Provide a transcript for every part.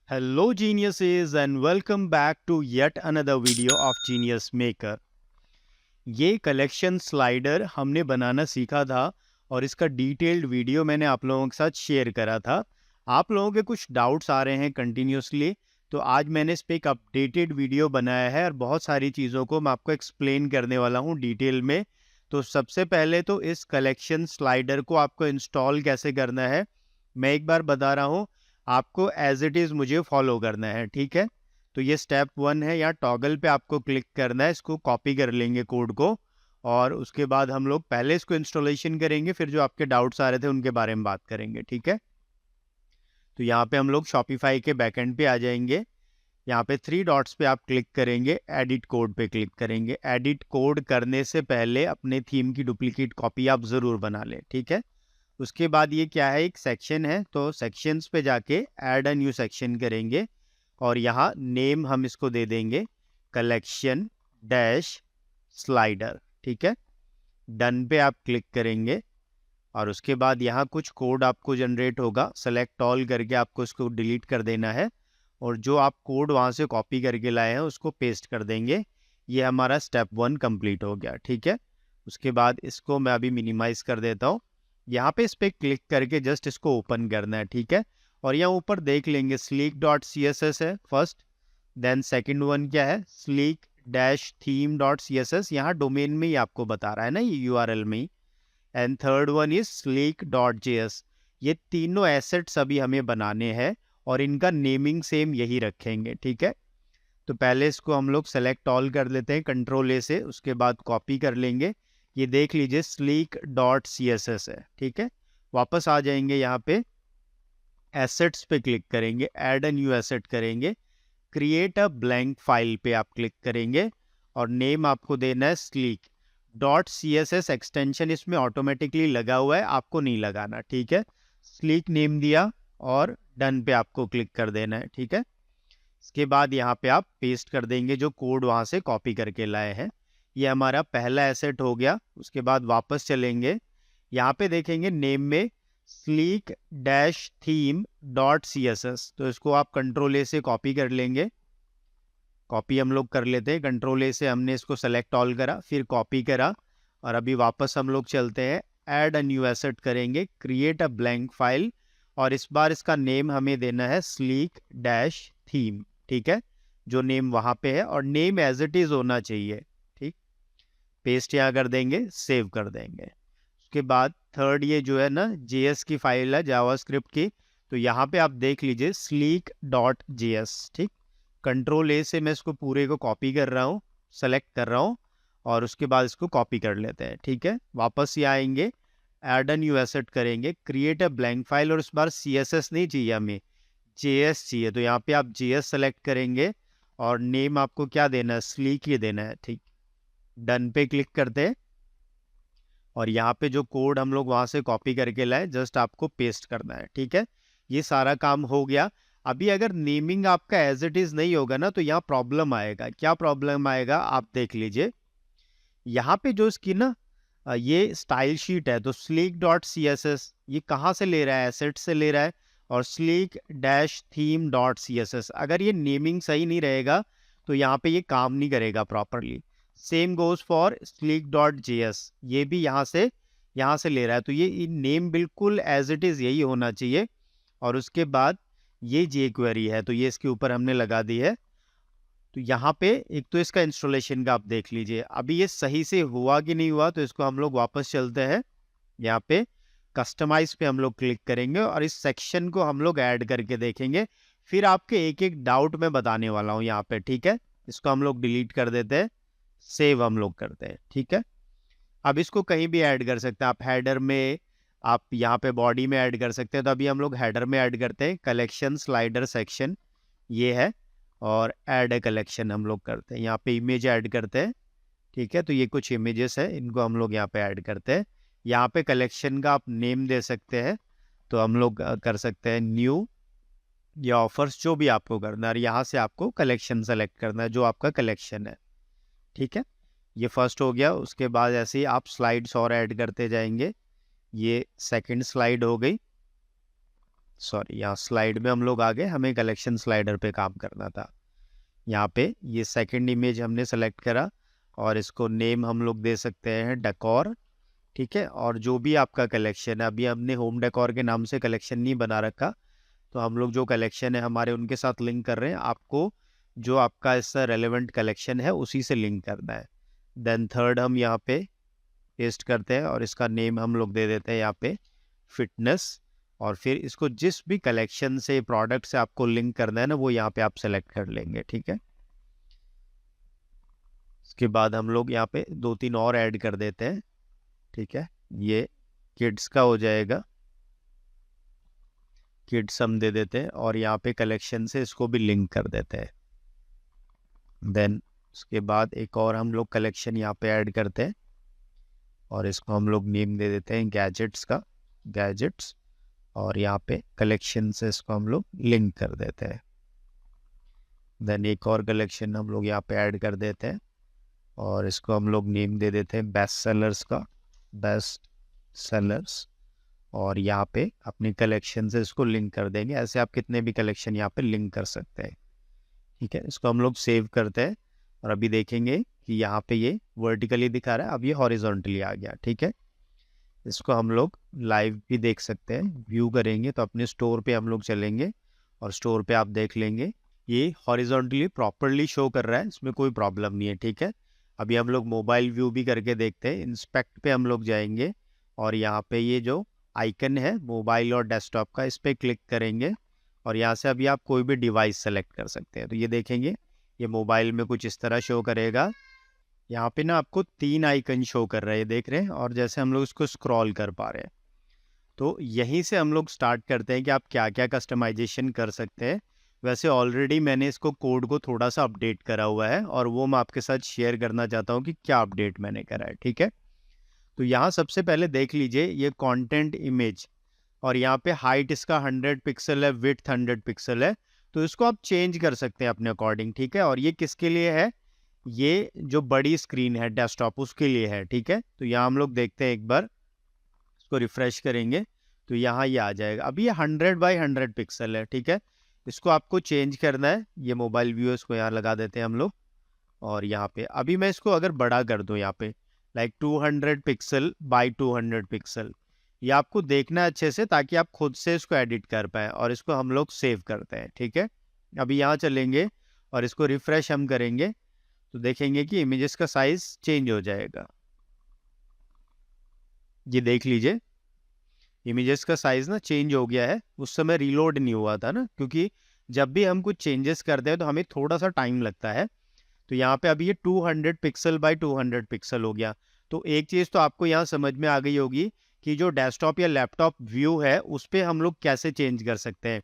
Hello geniuses and welcome back to yet another video of Genius Maker। ये collection slider हमने बनाना सीखा था और इसका डिटेल्ड वीडियो मैंने आप लोगों के साथ शेयर करा था। आप लोगों के कुछ डाउट्स आ रहे हैं कंटिन्यूसली, तो आज मैंने इस पे एक अपडेटेड वीडियो बनाया है और बहुत सारी चीज़ों को मैं आपको एक्सप्लेन करने वाला हूँ डिटेल में। तो सबसे पहले तो इस कलेक्शन स्लाइडर को आपको इंस्टॉल कैसे करना है मैं एक बार बता रहा हूँ। आपको एज इट इज़ मुझे फॉलो करना है, ठीक है। तो ये स्टेप 1 है, यहाँ टॉगल पे आपको क्लिक करना है, इसको कॉपी कर लेंगे कोड को और उसके बाद हम लोग पहले इसको इंस्टॉलेशन करेंगे, फिर जो आपके डाउट्स आ रहे थे उनके बारे में बात करेंगे, ठीक है। तो यहाँ पे हम लोग शॉपिफाई के बैकएंड पे आ जाएंगे। यहाँ पे 3 डॉट्स पे आप क्लिक करेंगे, एडिट कोड पे क्लिक करेंगे। एडिट कोड करने से पहले अपने थीम की डुप्लीकेट कॉपी आप ज़रूर बना लें, ठीक है। उसके बाद ये क्या है, एक सेक्शन है, तो सेक्शंस पे जाके ऐड अ न्यू सेक्शन करेंगे और यहाँ नेम हम इसको दे देंगे कलेक्शन डैश स्लाइडर, ठीक है। डन पे आप क्लिक करेंगे और उसके बाद यहाँ कुछ कोड आपको जनरेट होगा, सेलेक्ट ऑल करके आपको इसको डिलीट कर देना है और जो आप कोड वहाँ से कॉपी करके लाए हैं उसको पेस्ट कर देंगे। ये हमारा स्टेप 1 कंप्लीट हो गया, ठीक है। उसके बाद इसको मैं अभी मिनिमाइज कर देता हूँ। यहाँ पे इस पर क्लिक करके जस्ट इसको ओपन करना है, ठीक है। और यहाँ ऊपर देख लेंगे slick dot C S S है फर्स्ट, देन सेकेंड वन क्या है slick dash theme dot C S S, यहाँ डोमेन में ही आपको बता रहा है ना, ये यूआरएल में ही। And third one is slick dot JS. ये तीनों एसेट्स अभी हमें बनाने हैं और इनका नेमिंग सेम यही रखेंगे, ठीक है। तो पहले इसको हम लोग सेलेक्ट ऑल कर लेते हैं कंट्रोल ए से, उसके बाद कॉपी कर लेंगे। ये देख लीजिए slick dot C S S है, ठीक है। वापस आ जाएंगे, यहाँ पे एसेट्स पे क्लिक करेंगे, ऐड अ न्यू एसेट करेंगे, क्रिएट अ ब्लैंक फाइल पे आप क्लिक करेंगे और नेम आपको देना है slick dot C S S. Extension इसमें ऑटोमेटिकली लगा हुआ है, आपको नहीं लगाना, ठीक है। स्लीक नेम दिया और डन पे आपको क्लिक कर देना है, ठीक है। इसके बाद यहाँ पे आप पेस्ट कर देंगे जो कोड वहाँ से कॉपी करके लाए हैं। ये हमारा पहला एसेट हो गया। उसके बाद वापस चलेंगे, यहाँ पे देखेंगे नेम में slick dash theme dot C S S, तो इसको आप कंट्रोल ए से कॉपी कर लेंगे। कॉपी हम लोग कर लेते हैं, कंट्रोल ए से हमने इसको सेलेक्ट ऑल करा, फिर कॉपी करा और अभी वापस हम लोग चलते हैं, ऐड अ न्यू एसेट करेंगे, क्रिएट अ ब्लैंक फाइल और इस बार इसका नेम हमें देना है स्लीक डैश थीम, ठीक है। जो नेम वहाँ पे है और नेम एज इट इज़ होना चाहिए, ठीक। पेस्ट यहाँ कर देंगे, सेव कर देंगे। उसके बाद थर्ड ये जो है ना जेएस की फाइल है जावास्क्रिप्ट की, तो यहाँ पे आप देख लीजिए स्लीक डॉट जेएस, ठीक। कंट्रोल ए से मैं इसको पूरे को कॉपी कर रहा हूँ, सेलेक्ट कर रहा हूँ और उसके बाद इसको कॉपी कर लेते हैं, ठीक है। वापस ये आएंगे, ऐड अ न्यू एसेट करेंगे, क्रिएट अ ब्लैंक फाइल और इस बार सी एस एस नहीं चाहिए हमें, जेएस चाहिए। तो यहाँ पे आप जेएस सेलेक्ट करेंगे और नेम आपको क्या देना है, स्लीक ही देना है, ठीक। डन पे क्लिक करते हैं और यहाँ पे जो कोड हम लोग वहाँ से कॉपी करके लाए जस्ट आपको पेस्ट करना है, ठीक है। ये सारा काम हो गया। अभी अगर नेमिंग आपका एज इट इज़ नहीं होगा ना तो यहाँ प्रॉब्लम आएगा। क्या प्रॉब्लम आएगा आप देख लीजिए, यहाँ पे जो इसकी ना ये स्टाइल शीट है, तो slick dot C S S ये कहाँ से ले रहा है, एसेट से ले रहा है। और slick dash theme dot C S S, अगर ये नेमिंग सही नहीं रहेगा तो यहाँ पे ये काम नहीं करेगा properly. Same goes for sleek dot J S, ये भी यहाँ से ले रहा है, तो ये नेम बिल्कुल एज इट इज़ यही होना चाहिए। और उसके बाद ये जे क्वेरी है, तो ये इसके ऊपर हमने लगा दी है। तो यहाँ पे एक तो इसका इंस्टॉलेशन का आप देख लीजिए, अभी ये सही से हुआ कि नहीं हुआ, तो इसको हम लोग वापस चलते हैं। यहाँ पे कस्टमाइज पे हम लोग क्लिक करेंगे और इस सेक्शन को हम लोग ऐड करके देखेंगे। फिर आपके एक एक डाउट में बताने वाला हूँ यहाँ पे, ठीक है। इसको हम लोग डिलीट कर देते हैं, सेव हम लोग करते हैं, ठीक है। अब इसको कहीं भी ऐड कर सकते हैं आप, हेडर में, आप यहाँ पे बॉडी में ऐड कर सकते हैं। तो अभी हम लोग हेडर में ऐड करते हैं, कलेक्शन स्लाइडर सेक्शन ये है और ऐड ए कलेक्शन हम लोग करते हैं। यहाँ पे इमेज ऐड करते हैं, ठीक है। तो ये कुछ इमेजेस है, इनको हम लोग यहाँ पे ऐड करते हैं। यहाँ पे कलेक्शन का आप नेम दे सकते हैं, तो हम लोग कर सकते हैं न्यू या ऑफर्स, जो भी आपको करना है। और यहाँ से आपको कलेक्शन सेलेक्ट करना है जो आपका कलेक्शन है, ठीक है। ये फर्स्ट हो गया। उसके बाद ऐसे ही आप स्लाइड्स और ऐड करते जाएंगे। ये सेकंड स्लाइड हो गई। सॉरी, यहाँ स्लाइड में हम लोग आ गए, हमें कलेक्शन स्लाइडर पे काम करना था। यहाँ पे ये सेकंड इमेज हमने सेलेक्ट करा और इसको नेम हम लोग दे सकते हैं डेकोर, ठीक है। और जो भी आपका कलेक्शन है, अभी हमने होम डेकोर के नाम से कलेक्शन नहीं बना रखा, तो हम लोग जो कलेक्शन है हमारे उनके साथ लिंक कर रहे हैं, आपको जो आपका इससे रेलेवेंट कलेक्शन है उसी से लिंक करना है। देन थर्ड हम यहाँ पे पेस्ट करते हैं और इसका नेम हम लोग दे देते हैं यहाँ पे फिटनेस, और फिर इसको जिस भी कलेक्शन से प्रोडक्ट से आपको लिंक करना है ना, वो यहाँ पे आप सेलेक्ट कर लेंगे, ठीक है। इसके बाद हम लोग यहाँ पे 2-3 और ऐड कर देते हैं, ठीक है। ये किड्स का हो जाएगा, किड्स हम दे देते हैं और यहाँ पे कलेक्शन से इसको भी लिंक कर देते हैं। देन उसके बाद एक और हम लोग कलेक्शन यहाँ पे ऐड करते हैं और इसको हम लोग नेम दे देते हैं गैजेट्स का, गैजेट्स, और यहाँ पे कलेक्शन से इसको हम लोग लिंक कर देते हैं। देन एक और कलेक्शन हम लोग यहाँ पे ऐड कर देते हैं और इसको हम लोग नेम दे देते हैं बेस्ट सेलर्स का, बेस्ट सेलर्स, और यहाँ पे अपनी कलेक्शन से इसको लिंक कर देंगे। ऐसे आप कितने भी कलेक्शन यहाँ पे लिंक कर सकते हैं, ठीक है। इसको हम लोग सेव करते हैं और अभी देखेंगे कि यहाँ पे ये वर्टिकली दिखा रहा है, अब ये हॉरिजॉन्टली आ गया, ठीक है। इसको हम लोग लाइव भी देख सकते हैं, व्यू करेंगे तो अपने स्टोर पे हम लोग चलेंगे और स्टोर पे आप देख लेंगे ये हॉरिजॉन्टली प्रॉपरली शो कर रहा है, इसमें कोई प्रॉब्लम नहीं है, ठीक है। अभी हम लोग मोबाइल व्यू भी करके देखते हैं। इंस्पेक्ट पे हम लोग जाएंगे और यहाँ पे ये जो आइकन है मोबाइल और डेस्कटॉप का, इस पर क्लिक करेंगे और यहाँ से अभी आप कोई भी डिवाइस सेलेक्ट कर सकते हैं। तो ये देखेंगे ये मोबाइल में कुछ इस तरह शो करेगा। यहाँ पे ना आपको 3 आइकन शो कर रहे हैं, देख रहे हैं, और जैसे हम लोग इसको स्क्रॉल कर पा रहे हैं, तो यहीं से हम लोग स्टार्ट करते हैं कि आप क्या क्या कस्टमाइजेशन कर सकते हैं। वैसे ऑलरेडी मैंने इसको कोड को थोड़ा सा अपडेट करा हुआ है और वो मैं आपके साथ शेयर करना चाहता हूँ कि क्या अपडेट मैंने करा है, ठीक है। तो यहाँ सबसे पहले देख लीजिए ये कंटेंट इमेज, और यहाँ पे हाइट इसका 100 पिक्सल है, विड्थ 100 पिक्सल है, तो इसको आप चेंज कर सकते हैं अपने अकॉर्डिंग, ठीक है। और ये किसके लिए है, ये जो बड़ी स्क्रीन है डेस्कटॉप उसके लिए है, ठीक है। तो यहाँ हम लोग देखते हैं, एक बार इसको रिफ्रेश करेंगे तो यहाँ ये आ जाएगा। अभी ये 100x100 पिक्सल है, ठीक है। इसको आपको चेंज करना है, ये मोबाइल व्यू, इसको यहाँ लगा देते हैं हम लोग, और यहाँ पे अभी मैं इसको अगर बड़ा कर दूँ यहाँ पे लाइक 200 पिक्सल बाई 200 पिक्सल, ये आपको देखना है अच्छे से ताकि आप खुद से इसको एडिट कर पाए, और इसको हम लोग सेव करते हैं, ठीक है। अभी यहाँ चलेंगे और इसको रिफ्रेश हम करेंगे तो देखेंगे कि इमेजेस का साइज चेंज हो जाएगा। ये देख लीजिए इमेजेस का साइज ना चेंज हो गया है, उस समय रीलोड नहीं हुआ था ना, क्योंकि जब भी हम कुछ चेंजेस करते हैं तो हमें थोड़ा सा टाइम लगता है। तो यहाँ पे अभी ये 200 पिक्सल बाई 200 पिक्सल हो गया। तो एक चीज़ तो आपको यहाँ समझ में आ गई होगी कि जो डेस्कटॉप या लैपटॉप व्यू है उस पर हम लोग कैसे चेंज कर सकते हैं।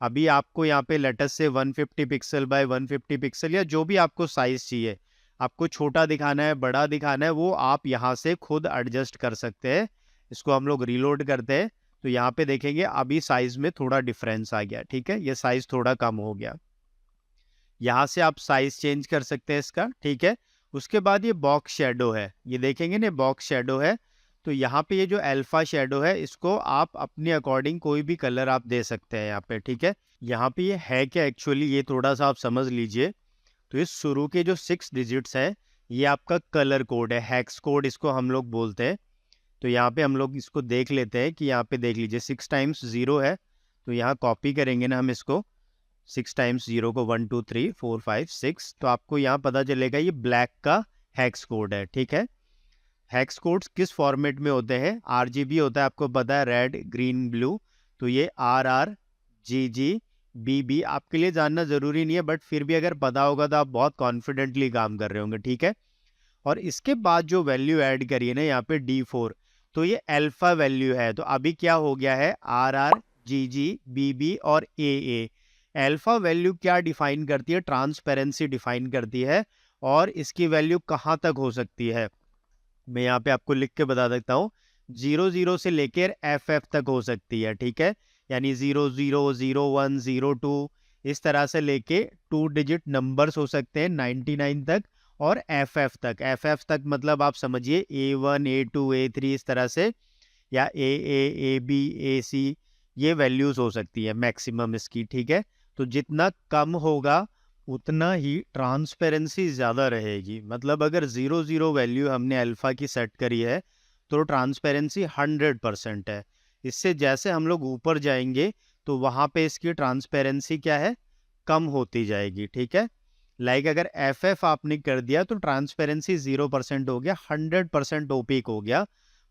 अभी आपको यहाँ पे लेटेस्ट से 150 पिक्सल बाय 150 पिक्सल या जो भी आपको साइज चाहिए, आपको छोटा दिखाना है बड़ा दिखाना है, वो आप यहाँ से खुद एडजस्ट कर सकते हैं। इसको हम लोग रीलोड करते हैं तो यहाँ पे देखेंगे अभी साइज में थोड़ा डिफरेंस आ गया, ठीक है। ये साइज थोड़ा कम हो गया, यहाँ से आप साइज चेंज कर सकते हैं इसका, ठीक है। उसके बाद ये बॉक्स शेडो है, ये देखेंगे ना बॉक्स शेडो है, तो यहाँ पे ये जो अल्फा शेडो है इसको आप अपने अकॉर्डिंग कोई भी कलर आप दे सकते हैं यहाँ पे, ठीक है। यहाँ पे ये है क्या एक्चुअली, ये थोड़ा सा आप समझ लीजिए। तो ये शुरू के जो 6 डिजिट्स है ये आपका कलर कोड है, हैक्स कोड इसको हम लोग बोलते हैं। तो यहाँ पे हम लोग इसको देख लेते हैं कि यहाँ पे देख लीजिए 6 टाइम्स 0 है, तो यहाँ कॉपी करेंगे ना हम इसको, 6 टाइम्स 0 को 1 2 3 4 5 6, तो आपको यहाँ पता चलेगा ये ब्लैक का हैक्स कोड है, ठीक है। हैक्स कोड्स किस फॉर्मेट में होते हैं, RGB होता है, आपको पता है, रेड ग्रीन ब्लू। तो ये RRGGBB आपके लिए जानना जरूरी नहीं है, बट फिर भी अगर पता होगा तो आप बहुत कॉन्फिडेंटली काम कर रहे होंगे, ठीक है। और इसके बाद जो वैल्यू ऐड करिए ना यहाँ पे D4, तो ये अल्फा वैल्यू है। तो अभी क्या हो गया है, RRGGBB और AA। अल्फा वैल्यू क्या डिफाइन करती है, ट्रांसपेरेंसी डिफाइन करती है, और इसकी वैल्यू कहाँ तक हो सकती है मैं यहाँ पे आपको लिख के बता देता हूँ। 00 से लेकर FF तक हो सकती है, ठीक है। यानी 00 01 02 इस तरह से लेके 2 डिजिट नंबर्स हो सकते हैं 99 तक, और FF तक, FF तक मतलब आप समझिए A1 A2 A3 इस तरह से, या AA AB AC ये वैल्यूज हो सकती है मैक्सिमम इसकी, ठीक है। तो जितना कम होगा उतना ही ट्रांसपेरेंसी ज़्यादा रहेगी। मतलब अगर 0 0 वैल्यू हमने अल्फ़ा की सेट करी है तो ट्रांसपेरेंसी 100% है। इससे जैसे हम लोग ऊपर जाएंगे तो वहाँ पे इसकी ट्रांसपेरेंसी क्या है, कम होती जाएगी, ठीक है। लाइक अगर एफ एफ आपने कर दिया तो ट्रांसपेरेंसी 0% हो गया, 100% ओपेक हो गया,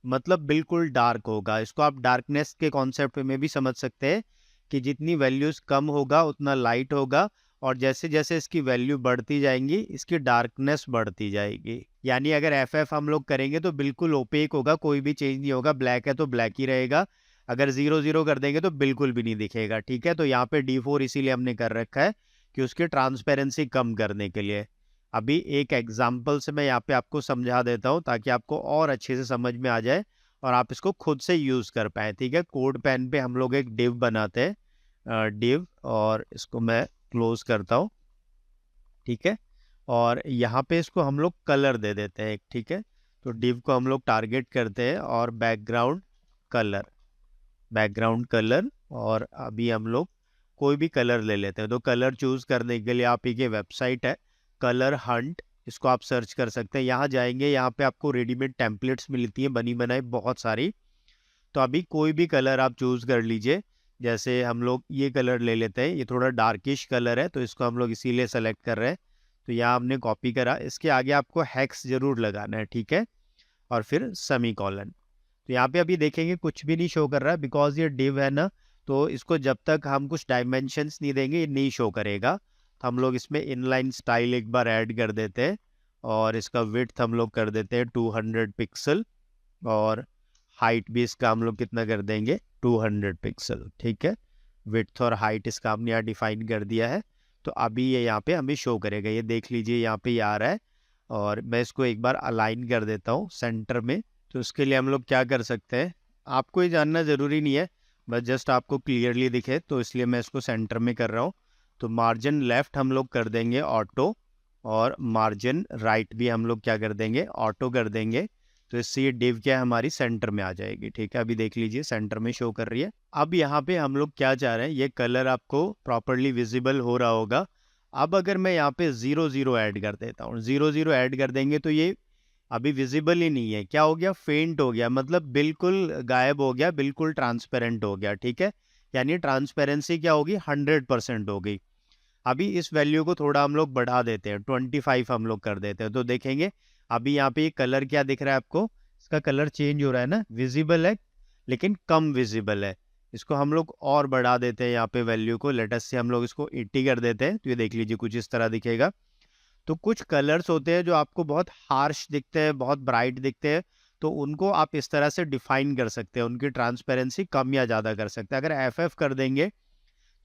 मतलब बिल्कुल डार्क होगा। इसको आप डार्कनेस के कॉन्सेप्ट में भी समझ सकते हैं कि जितनी वैल्यूज कम होगा उतना लाइट होगा, और जैसे जैसे इसकी वैल्यू बढ़ती जाएंगी इसकी डार्कनेस बढ़ती जाएगी। यानी अगर एफ एफ हम लोग करेंगे तो बिल्कुल ओपेक होगा, कोई भी चेंज नहीं होगा, ब्लैक है तो ब्लैक ही रहेगा। अगर 0 0 कर देंगे तो बिल्कुल भी नहीं दिखेगा, ठीक है। तो यहाँ पे D4 इसीलिए हमने कर रखा है कि उसकी ट्रांसपेरेंसी कम करने के लिए। अभी एक एग्जाम्पल से मैं यहाँ पे आपको समझा देता हूँ ताकि आपको और अच्छे से समझ में आ जाए और आप इसको खुद से यूज कर पाए, ठीक है। कोड पेन पे हम लोग एक डिव बनाते हैं, डिव, और इसको मैं क्लोज करता हूँ, ठीक है। और यहाँ पे इसको हम लोग कलर दे देते हैं एक, ठीक है। तो डिव को हम लोग टारगेट करते हैं और बैकग्राउंड कलर, बैकग्राउंड कलर, और अभी हम लोग कोई भी कलर ले लेते हैं। तो कलर चूज करने के लिए आप एक वेबसाइट है कलर हंट, इसको आप सर्च कर सकते हैं। यहाँ जाएंगे, यहाँ पे आपको रेडीमेड टेम्पलेट्स मिलती हैं बनी बनाई बहुत सारी। तो अभी कोई भी कलर आप चूज कर लीजिए। जैसे हम लोग ये कलर ले लेते हैं, ये थोड़ा डार्किश कलर है तो इसको हम लोग इसीलिए सेलेक्ट कर रहे हैं। तो यहाँ हमने कॉपी करा, इसके आगे आपको हेक्स जरूर लगाना है, ठीक है, और फिर सेमी कॉलन। तो यहाँ पे अभी देखेंगे कुछ भी नहीं शो कर रहा है बिकॉज ये डिव है ना, तो इसको जब तक हम कुछ डायमेंशंस नहीं देंगे ये नहीं शो करेगा। तो हम लोग इसमें इनलाइन स्टाइल एक बार ऐड कर देते हैं और इसका विड्थ हम लोग कर देते हैं 200 पिक्सल, और हाइट भी इसका हम लोग कितना कर देंगे 200 पिक्सल, ठीक है। विड्थ और हाइट इसका हमने यहाँ डिफाइन कर दिया है। तो अभी ये यहाँ पे हमें शो करेगा, ये देख लीजिए यहाँ पे ये आ रहा है। और मैं इसको एक बार अलाइन कर देता हूँ सेंटर में। तो इसके लिए हम लोग क्या कर सकते हैं, आपको ये जानना ज़रूरी नहीं है, बस जस्ट आपको क्लियरली दिखे तो इसलिए मैं इसको सेंटर में कर रहा हूँ। तो मार्जिन लेफ्ट हम लोग कर देंगे ऑटो, और मार्जिन राइट भी हम लोग क्या कर देंगे ऑटो कर देंगे। तो इससे ये डिव क्या है हमारी सेंटर में आ जाएगी, ठीक है। अभी देख लीजिए सेंटर में शो कर रही है। अब यहाँ पे हम लोग क्या चाह रहे हैं, ये कलर आपको प्रॉपरली विजिबल हो रहा होगा। अब अगर मैं यहाँ पे 0 0 ऐड कर देता हूँ, 0 0 ऐड कर देंगे तो ये अभी विजिबल ही नहीं है, क्या हो गया, फेंट हो गया, मतलब बिल्कुल गायब हो गया, बिल्कुल ट्रांसपेरेंट हो गया, ठीक है। यानी ट्रांसपेरेंसी क्या होगी 100% हो गई। अभी इस वैल्यू को थोड़ा हम लोग बढ़ा देते हैं, 25 हम लोग कर देते हैं। तो देखेंगे अभी यहाँ पे ये कलर क्या दिख रहा है आपको, इसका कलर चेंज हो रहा है ना, विजिबल है लेकिन कम विजिबल है। इसको हम लोग और बढ़ा देते हैं यहाँ पे वैल्यू को, लेटेस्ट से हम लोग इसको 80 कर देते हैं। तो ये देख लीजिए कुछ इस तरह दिखेगा। तो कुछ कलर्स होते हैं जो आपको बहुत हार्श दिखते हैं, बहुत ब्राइट दिखते हैं, तो उनको आप इस तरह से डिफाइन कर सकते हैं, उनकी ट्रांसपेरेंसी कम या ज़्यादा कर सकते हैं। अगर एफ एफ कर देंगे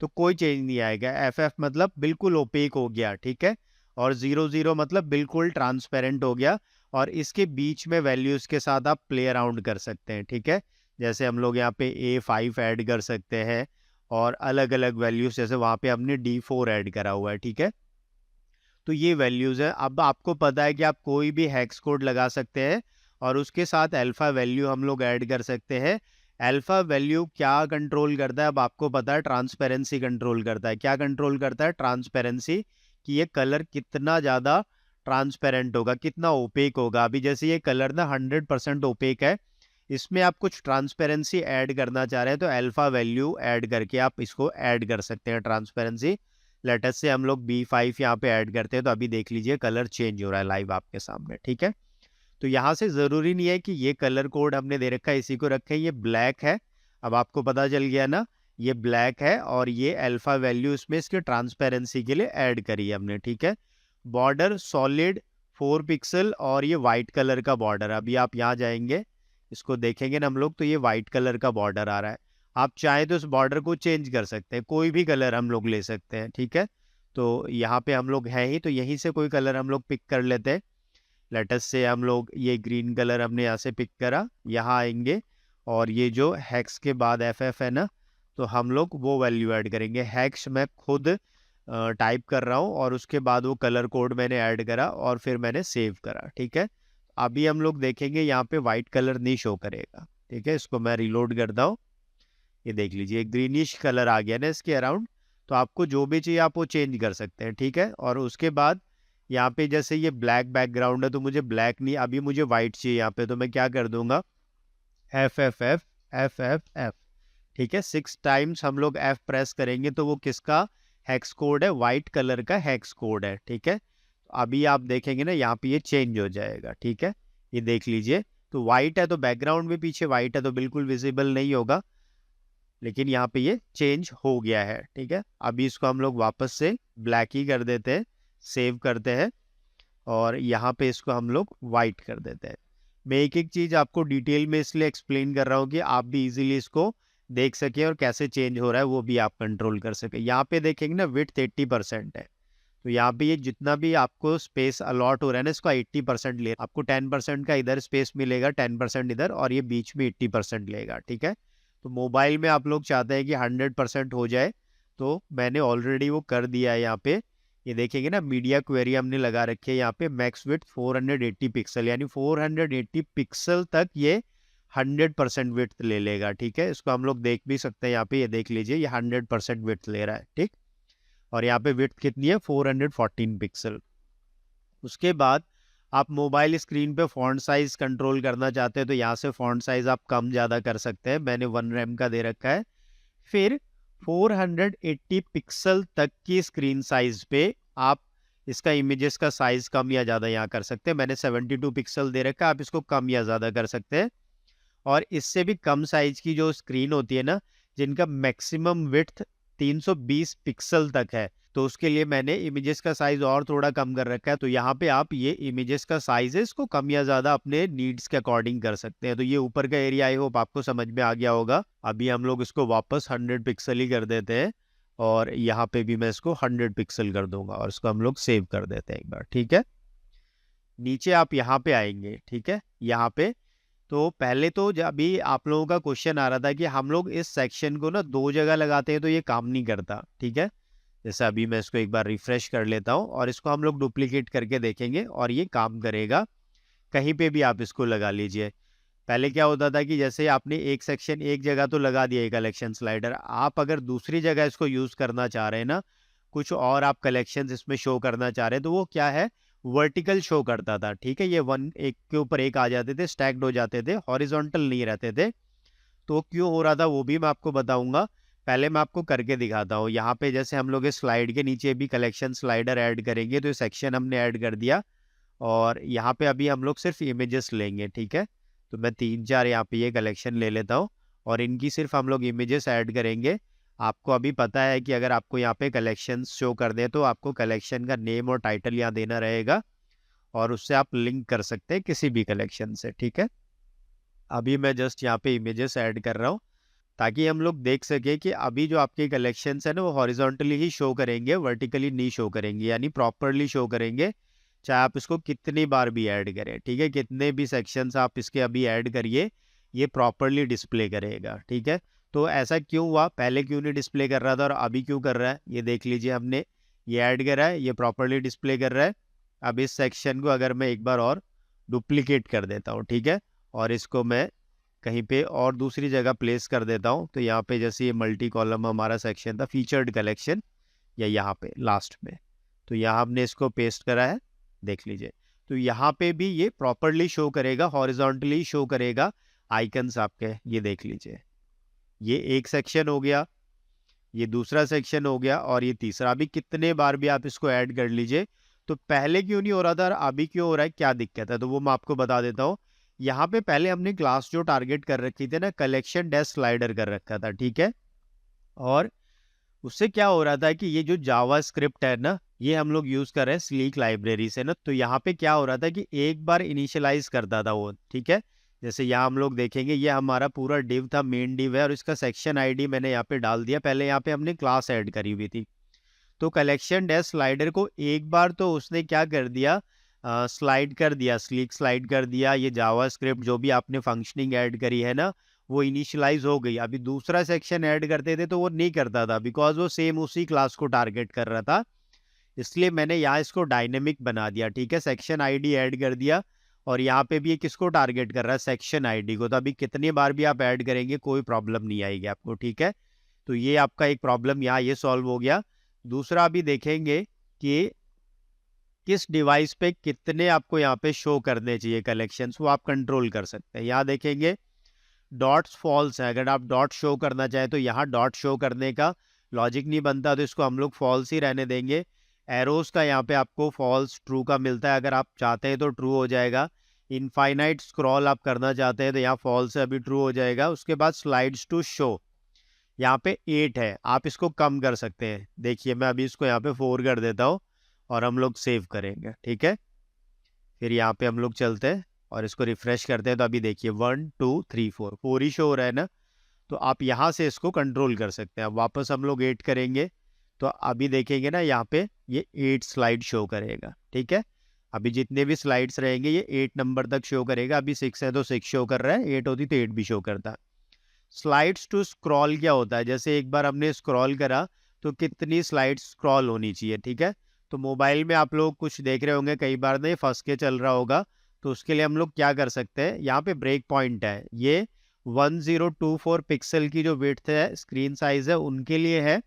तो कोई चेंज नहीं आएगा, एफ एफ मतलब बिल्कुल ओपेक हो गया, ठीक है। और 0 0 मतलब बिल्कुल ट्रांसपेरेंट हो गया। और इसके बीच में वैल्यूज के साथ आप प्ले अराउंड कर सकते हैं, ठीक है। जैसे हम लोग यहाँ पे A5 ऐड कर सकते हैं, और अलग अलग वैल्यूज, जैसे वहाँ पे हमने D4 ऐड करा हुआ है, ठीक है। तो ये वैल्यूज है। अब आपको पता है कि आप कोई भी हेक्स कोड लगा सकते हैं और उसके साथ अल्फा वैल्यू हम लोग ऐड कर सकते हैं। अल्फा वैल्यू क्या कंट्रोल करता है, अब आपको पता है, ट्रांसपेरेंसी कंट्रोल करता है। क्या कंट्रोल करता है, ट्रांसपेरेंसी, कि ये कलर कितना ज़्यादा ट्रांसपेरेंट होगा, कितना ओपेक होगा। अभी जैसे ये कलर ना 100% ओपेक है, इसमें आप कुछ ट्रांसपेरेंसी ऐड करना चाह रहे हैं तो अल्फा वैल्यू ऐड करके आप इसको ऐड कर सकते हैं ट्रांसपेरेंसी। लेटेस्ट से हम लोग B5 यहाँ पे ऐड करते हैं तो अभी देख लीजिए कलर चेंज हो रहा है लाइव आपके सामने, ठीक है। तो यहाँ से ज़रूरी नहीं है कि ये कलर कोड हमने दे रखा है इसी को रखें, ये ब्लैक है। अब आपको पता चल गया ना, ये ब्लैक है और ये अल्फा वैल्यू इसमें इसके ट्रांसपेरेंसी के लिए ऐड करी है हमने, ठीक है। बॉर्डर सॉलिड 4 पिक्सल और ये वाइट कलर का बॉर्डर। अभी आप यहाँ जाएंगे, इसको देखेंगे ना हम लोग, तो ये वाइट कलर का बॉर्डर आ रहा है। आप चाहें तो इस बॉर्डर को चेंज कर सकते हैं, कोई भी कलर हम लोग ले सकते हैं, ठीक है। तो यहाँ पे हम लोग हैं ही, तो यहीं से कोई कलर हम लोग पिक कर लेते हैं। लेटेस्ट से हम लोग ये ग्रीन कलर हमने यहाँ से पिक करा, यहाँ आएंगे और ये जो हैक्स के बाद एफ एफ है ना, तो हम लोग वो वैल्यू ऐड करेंगे। हैक्स मैं खुद टाइप कर रहा हूँ और उसके बाद वो कलर कोड मैंने ऐड करा और फिर मैंने सेव करा, ठीक है। अभी हम लोग देखेंगे यहाँ पे वाइट कलर नहीं शो करेगा, ठीक है। इसको मैं रिलोड करता हूँ, ये देख लीजिए ग्रीनिश कलर आ गया ना इसके अराउंड। तो आपको जो भी चाहिए आप वो चेंज कर सकते हैं, ठीक है। और उसके बाद यहाँ पे जैसे ये ब्लैक बैकग्राउंड है तो मुझे ब्लैक नहीं, अभी मुझे वाइट चाहिए यहाँ पे, तो मैं क्या कर दूंगा, F F F F F F, ठीक है। 6 टाइम्स हम लोग एफ प्रेस करेंगे तो वो किसका हेक्स कोड है, वाइट कलर का हेक्स कोड है, ठीक है। अभी आप देखेंगे ना यहाँ पे ये चेंज हो जाएगा, ठीक है। ये देख लीजिए, तो वाइट है तो बैकग्राउंड भी पीछे वाइट है तो बिल्कुल विजिबल नहीं होगा, लेकिन यहाँ पे ये चेंज हो गया है, ठीक है। अभी इसको हम लोग वापस से ब्लैक ही कर देते हैं, सेव करते हैं, और यहाँ पे इसको हम लोग वाइट कर देते हैं। मैं एक एक चीज आपको डिटेल में इसलिए एक्सप्लेन कर रहा हूँ कि आप भी इजीली इसको देख सके और कैसे चेंज हो रहा है वो भी आप कंट्रोल कर सके। यहाँ पे देखेंगे ना विड्थ 80% है, तो यहाँ पे ये जितना भी आपको स्पेस अलॉट हो रहा है ना इसका 80% ले, आपको 10% का इधर स्पेस मिलेगा, 10% इधर, और ये बीच में 80% लेगा, ठीक है। तो मोबाइल में आप लोग चाहते हैं कि 100% हो जाए, तो मैंने ऑलरेडी वो कर दिया है यहाँ पे। ये देखेंगे ना मीडिया क्वेरी हमने लगा रखी है यहाँ पे, मैक्स विड्थ 480 पिक्सल, यानी 480 पिक्सल तक ये 100% विड्थ ले लेगा, ठीक है। इसको हम लोग देख भी सकते हैं यहाँ पे, ये देख लीजिए ये 100% विड्थ ले रहा है, ठीक। और यहाँ पे विड्थ कितनी है, 414 पिक्सल। उसके बाद आप मोबाइल स्क्रीन पे फॉन्ट साइज कंट्रोल करना चाहते हैं तो यहाँ से फॉन्ट साइज आप कम ज़्यादा कर सकते हैं, मैंने 1 रैम का दे रखा है। फिर 480 पिक्सल तक की स्क्रीन साइज पे आप इसका इमेजेस का साइज कम या ज़्यादा यहाँ कर सकते हैं। मैंने 72 पिक्सल दे रखा है, आप इसको कम या ज़्यादा कर सकते हैं। और इससे भी कम साइज की जो स्क्रीन होती है ना, जिनका मैक्सिमम विड्थ 320 पिक्सल तक है, तो उसके लिए मैंने इमेजेस का साइज और थोड़ा कम कर रखा है। तो यहाँ पे आप ये इमेजेस का साइज है इसको कम या ज्यादा अपने नीड्स के अकॉर्डिंग कर सकते हैं। तो ये ऊपर का एरिया आई होप आपको समझ में आ गया होगा। अभी हम लोग इसको वापस 100 पिक्सल ही कर देते हैं, और यहाँ पे भी मैं इसको 100 पिक्सल कर दूंगा, और इसको हम लोग सेव कर देते हैं एक बार, ठीक है। नीचे आप यहाँ पे आएंगे, ठीक है, यहाँ पे। तो पहले तो जब अभी आप लोगों का क्वेश्चन आ रहा था कि हम लोग इस सेक्शन को ना 2 जगह लगाते हैं तो ये काम नहीं करता, ठीक है। जैसे अभी मैं इसको एक बार रिफ्रेश कर लेता हूँ और इसको हम लोग डुप्लीकेट करके देखेंगे और ये काम करेगा। कहीं पे भी आप इसको लगा लीजिए। पहले क्या होता था कि जैसे आपने एक सेक्शन एक जगह तो लगा दिया कलेक्शन स्लाइडर, आप अगर दूसरी जगह इसको यूज करना चाह रहे हैं ना, कुछ और आप कलेक्शंस इसमें शो करना चाह रहे हैं, तो वो क्या है, वर्टिकल शो करता था, ठीक है। ये वन एक के ऊपर एक आ जाते थे, स्टैक्ड हो जाते थे, हॉरिजॉन्टल नहीं रहते थे। तो क्यों हो रहा था वो भी मैं आपको बताऊंगा। पहले मैं आपको करके दिखाता हूँ। यहाँ पे जैसे हम लोग इस स्लाइड के नीचे भी कलेक्शन स्लाइडर ऐड करेंगे, तो ये सेक्शन हमने ऐड कर दिया, और यहाँ पे अभी हम लोग सिर्फ इमेजेस लेंगे, ठीक है। तो मैं 3-4 यहाँ पे ये कलेक्शन ले लेता हूँ, और इनकी सिर्फ हम लोग इमेजेस ऐड करेंगे। आपको अभी पता है कि अगर आपको यहाँ पे कलेक्शन शो कर दे तो आपको कलेक्शन का नेम और टाइटल यहाँ देना रहेगा, और उससे आप लिंक कर सकते हैं किसी भी कलेक्शन से, ठीक है। अभी मैं जस्ट यहाँ पे इमेजेस ऐड कर रहा हूँ, ताकि हम लोग देख सके कि अभी जो आपके कलेक्शंस है ना वो हॉरिजॉन्टली ही शो करेंगे, वर्टिकली नहीं शो करेंगे, यानी प्रॉपरली शो करेंगे, चाहे आप इसको कितनी बार भी ऐड करें, ठीक है। कितने भी सेक्शंस आप इसके अभी ऐड करिए, ये प्रॉपरली डिस्प्ले करेगा, ठीक है। तो ऐसा क्यों हुआ, पहले क्यों नहीं डिस्प्ले कर रहा था और अभी क्यों कर रहा है, ये देख लीजिए। हमने ये ऐड करा है, ये प्रॉपरली डिस्प्ले कर रहा है। अब इस सेक्शन को अगर मैं एक बार और डुप्लीकेट कर देता हूँ, ठीक है, और इसको मैं कहीं पे और दूसरी जगह प्लेस कर देता हूँ, तो यहाँ पे जैसे ये मल्टी कॉलम हमारा सेक्शन था फीचर्ड कलेक्शन, या यहाँ पे लास्ट में, तो यहाँ हमने इसको पेस्ट करा है, देख लीजिए। तो यहाँ पे भी ये प्रॉपरली शो करेगा, हॉरिजॉन्टली शो करेगा आइकन्स आपके, ये देख लीजिए। ये एक सेक्शन हो गया, ये दूसरा सेक्शन हो गया, और ये तीसरा। अभी कितने बार भी आप इसको ऐड कर लीजिए। तो पहले क्यों नहीं हो रहा था और अभी क्यों हो रहा है, क्या दिक्कत है, तो वो मैं आपको बता देता हूँ। यहाँ पे पहले हमने क्लास जो टारगेट कर रखी थी ना, कलेक्शन डैश स्लाइडर कर रखा था, ठीक है। और उससे क्या हो रहा था कि ये जो जावा स्क्रिप्ट है ना, ये हम लोग यूज कर रहे हैं स्लीक लाइब्रेरी से ना, तो यहाँ पे क्या हो रहा था कि एक बार इनिशियलाइज करता था वो, ठीक है। जैसे यहाँ हम लोग देखेंगे, ये हमारा पूरा डिव था, मेन डिव है, और इसका सेक्शन आईडी मैंने यहाँ पे डाल दिया। पहले यहाँ पे हमने क्लास ऐड करी हुई थी, तो कलेक्शन डैश स्लाइडर को एक बार तो उसने क्या कर दिया, स्लाइड कर दिया, स्लीक स्लाइड कर दिया। ये जावा स्क्रिप्ट जो भी आपने फंक्शनिंग ऐड करी है ना, वो इनिशियलाइज हो गई। अभी दूसरा सेक्शन ऐड करते थे तो वो नहीं करता था, बिकॉज वो सेम उसी क्लास को टारगेट कर रहा था। इसलिए मैंने यहाँ इसको डायनेमिक बना दिया, ठीक है। सेक्शन आईडी ऐड कर दिया, और यहाँ पे भी ये किसको टारगेट कर रहा है, सेक्शन आईडी को। तो अभी कितनी बार भी आप ऐड करेंगे कोई प्रॉब्लम नहीं आएगी आपको, ठीक है। तो ये आपका एक प्रॉब्लम यहाँ ये सॉल्व हो गया। दूसरा अभी देखेंगे कि किस डिवाइस पे कितने आपको यहाँ पे शो करने चाहिए कलेक्शंस, वो आप कंट्रोल कर सकते हैं। यहाँ देखेंगे डॉट्स फॉल्स है, अगर आप डॉट शो करना चाहें तो यहाँ डॉट शो करने का लॉजिक नहीं बनता, तो इसको हम लोग फॉल्स ही रहने देंगे। एरोस का यहाँ पे आपको फॉल्स ट्रू का मिलता है, अगर आप चाहते हैं तो ट्रू हो जाएगा। इनफाइनाइट स्क्रॉल आप करना चाहते हैं तो यहाँ फॉल्स है, अभी ट्रू हो जाएगा। उसके बाद स्लाइड्स टू शो, यहाँ पे 8 है, आप इसको कम कर सकते हैं। देखिए मैं अभी इसको यहाँ पे 4 कर देता हूँ और हम लोग सेव करेंगे, ठीक है। फिर यहाँ पे हम लोग चलते हैं और इसको रिफ्रेश करते हैं, तो अभी देखिए 1 2 3 4 ही शो हो रहा है ना। तो आप यहाँ से इसको कंट्रोल कर सकते हैं। अब वापस हम लोग 8 करेंगे तो अभी देखेंगे ना यहाँ पे ये 8 स्लाइड शो करेगा, ठीक है। अभी जितने भी स्लाइड्स रहेंगे ये 8 नंबर तक शो करेगा। अभी 6 है तो 6 शो कर रहा है, 8 होती तो 8 भी शो करता है। स्लाइड्स टू स्क्रॉल क्या होता है, जैसे एक बार हमने स्क्रॉल करा तो कितनी स्लाइड्स स्क्रॉल होनी चाहिए, ठीक है। तो मोबाइल में आप लोग कुछ देख रहे होंगे कई बार नहीं फंस के चल रहा होगा, तो उसके लिए हम लोग क्या कर सकते हैं, यहाँ पे ब्रेक पॉइंट है, ये 1024 पिक्सल की जो विड्थ है स्क्रीन साइज है उनके लिए है,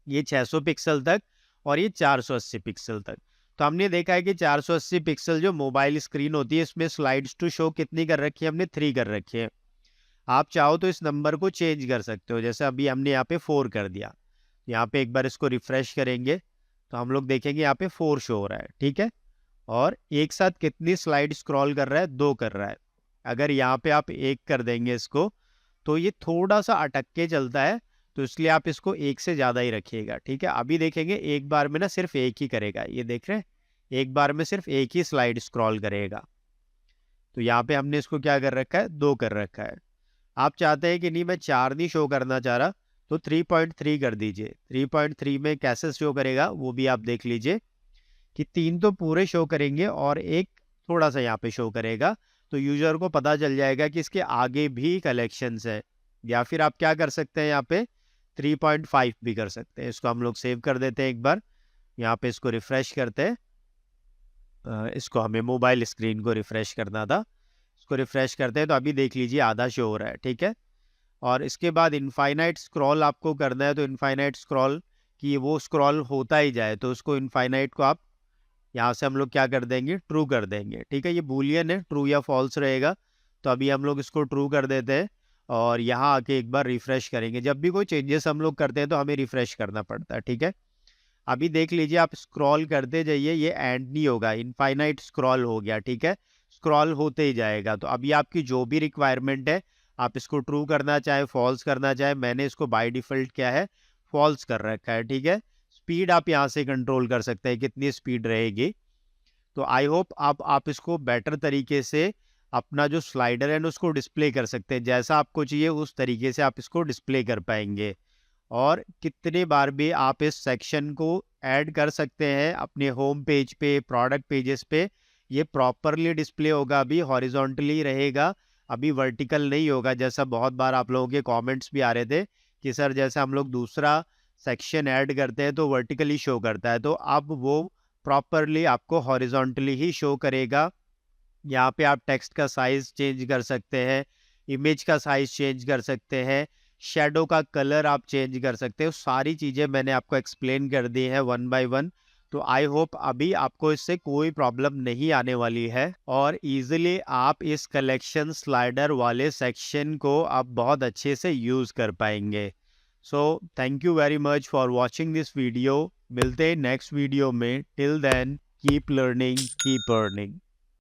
ये 600 पिक्सल तक और ये 480 पिक्सल तक। तो हमने देखा है कि 480 पिक्सल जो मोबाइल स्क्रीन होती है इसमें स्लाइड्स टू शो कितनी कर रखी है, हमने 3 कर रखी है। आप चाहो तो इस नंबर को चेंज कर सकते हो, जैसे अभी हमने यहाँ पे 4 कर दिया। यहाँ पे एक बार इसको रिफ्रेश करेंगे तो हम लोग देखेंगे यहाँ पे 4 शो हो रहा है, ठीक है। और एक साथ कितनी स्लाइड स्क्रॉल कर रहा है, 2 कर रहा है। अगर यहाँ पे आप 1 कर देंगे इसको तो ये थोड़ा सा अटक के चलता है, तो इसलिए आप इसको 1 से ज़्यादा ही रखिएगा, ठीक है। अभी देखेंगे एक बार में ना सिर्फ 1 ही करेगा, ये देख रहे हैं, एक बार में सिर्फ 1 ही स्लाइड स्क्रॉल करेगा। तो यहाँ पे हमने इसको क्या कर रखा है, 2 कर रखा है। आप चाहते हैं कि नहीं मैं 4 नहीं शो करना चाह रहा, तो 3.3 कर दीजिए। 3.3 में कैसे शो करेगा वो भी आप देख लीजिए कि 3 तो पूरे शो करेंगे और एक थोड़ा सा यहाँ पे शो करेगा, तो यूजर को पता चल जाएगा कि इसके आगे भी कलेक्शंस है। या फिर आप क्या कर सकते हैं, यहाँ पे 3.5 भी कर सकते हैं। इसको हम लोग सेव कर देते हैं एक बार, यहाँ पे इसको रिफ्रेश करते हैं। इसको हमें मोबाइल स्क्रीन को रिफ्रेश करना था, इसको रिफ्रेश करते हैं तो अभी देख लीजिए आधा शो हो रहा है, ठीक है। और इसके बाद इनफाइनाइट स्क्रॉल आपको करना है, तो इनफाइनाइट स्क्रॉल की वो स्क्रॉल होता ही जाए, तो उसको इनफाइनाइट को आप यहाँ से हम लोग क्या कर देंगे, ट्रू कर देंगे, ठीक है। ये बूलियन है, ट्रू या फॉल्स रहेगा, तो अभी हम लोग इसको ट्रू कर देते हैं और यहाँ आके एक बार रिफ्रेश करेंगे। जब भी कोई चेंजेस हम लोग करते हैं तो हमें रिफ्रेश करना पड़ता है, ठीक है। अभी देख लीजिए आप स्क्रॉल करते जाइए, ये एंड नहीं होगा, इनफाइनाइट स्क्रॉल हो गया, ठीक है। स्क्रॉल होते ही जाएगा। तो अभी आपकी जो भी रिक्वायरमेंट है, आप इसको ट्रू करना चाहे फॉल्स करना चाहे, मैंने इसको बाय डिफॉल्ट क्या है, फॉल्स कर रखा है, ठीक है। स्पीड आप यहाँ से कंट्रोल कर सकते हैं कितनी स्पीड रहेगी। तो आई होप आप इसको बेटर तरीके से अपना जो स्लाइडर है ना उसको डिस्प्ले कर सकते हैं, जैसा आपको चाहिए उस तरीके से आप इसको डिस्प्ले कर पाएंगे। और कितने बार भी आप इस सेक्शन को ऐड कर सकते हैं अपने होम पेज पे, प्रोडक्ट पेजेस पे। ये प्रॉपरली डिस्प्ले होगा, अभी हॉरिजॉन्टली रहेगा, अभी वर्टिकल नहीं होगा, जैसा बहुत बार आप लोगों के कमेंट्स भी आ रहे थे कि सर जैसे हम लोग दूसरा सेक्शन ऐड करते हैं तो वर्टिकली शो करता है, तो अब वो प्रॉपरली आपको हॉरिजॉन्टली ही शो करेगा। यहाँ पे आप टेक्स्ट का साइज चेंज कर सकते हैं, इमेज का साइज चेंज कर सकते हैं, शेडो का कलर आप चेंज कर सकते हो। सारी चीज़ें मैंने आपको एक्सप्लेन कर दी हैं 1 बाय 1। तो आई होप अभी आपको इससे कोई प्रॉब्लम नहीं आने वाली है और इजीली आप इस कलेक्शन स्लाइडर वाले सेक्शन को आप बहुत अच्छे से यूज़ कर पाएंगे। So thank you very much for watching this video. मिलते हैं नेक्स्ट वीडियो में। Till then keep learning, keep earning.